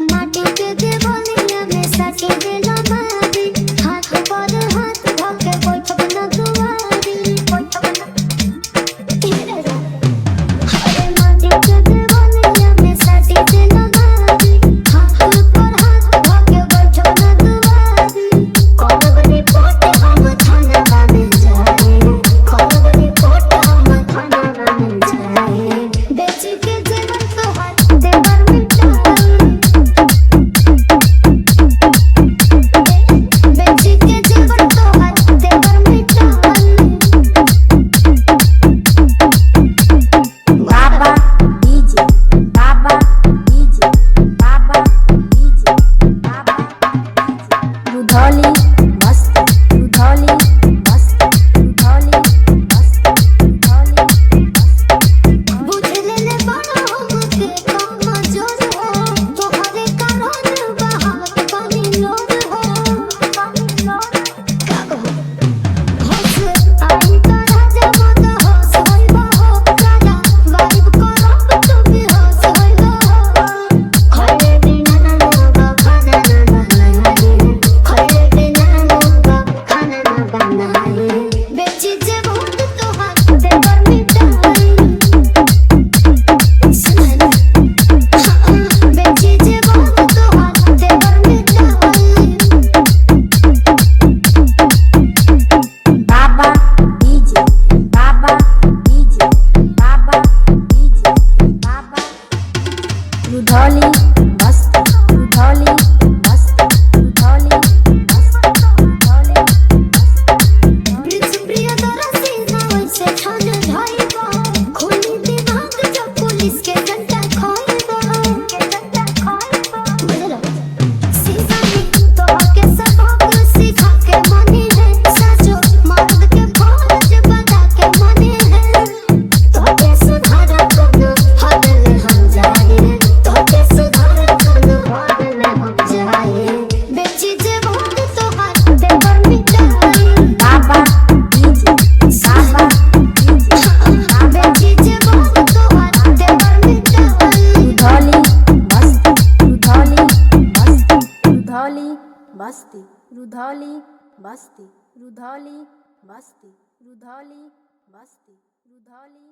माटी के देवलिया में सटे देला बारी, हाथ पर हाथ धके बैठब ना दुआरी, बैठब ना तेरे रो। अरे माटी के देवलिया में सटे देला बारी, हाथ पर हाथ धके बैठब ना दुआरी। करब रिपोर्ट हम थाना में जाए, करब रिपोर्ट हम थाना में जाए। बेच के जीवन तोहार देवर मिटाई, बेच के जीवन तोहार देवर मिटाई। बाबा डीजे, बाबा डीजे, बाबा डीजे, बाबा डीजे। रुधौली मस्त, रुधौली मस्त, रुधौली मस्त, रुधौली मस्त। बुझ लेले बड़ा हमके काम जोर हो, तोहरे कारण बहावत पानी लोर हो, पानी लोर। का कहो होश आई तो राजा मत होश होइबा हो, राजा वाइब करब तू भी होश होइबा हो। खइले बिना ना होगा खाना ना बनाई, खइले बिना ना होगा खाना ना बनाई। बेची जे भूत तोहार देवर मिटाई, सुन बेची जे भूत तोहार देवर मिटाई। बाबा डीजे, बाबा डीजे, बाबा डीजे, बाबा डीजे। रुधौली मस्त, रुधौली मस्त, रुधौली मस्त, रुधौली मस्त। प्रिंस प्रियदर्शी नाव से छन ढाइबा, खुली दिमाग जब पुलिस के डंडा खाइबा, के डंडा खाइबा। बुझला सीसानी तो आके सबक सिखा के मनी है, साचो मर्द के फर्ज बता के मनी है। तो के सुधार कोनो हद में हम जाए, तो के सुधार कोनो हद में हम जाए। बेची जे भूत तोहार देवर मिटाई, बाबा डीजे, बाबा डीजे, बाबा बेची जे भूत तोहार देवर मिटाई। रुधौली मस्त, रुधौली मस्त, रुधौली मस्ती, रुधौली मस्ती, रुधौली मस्ती, रुधौली मस्ती, रुधौली।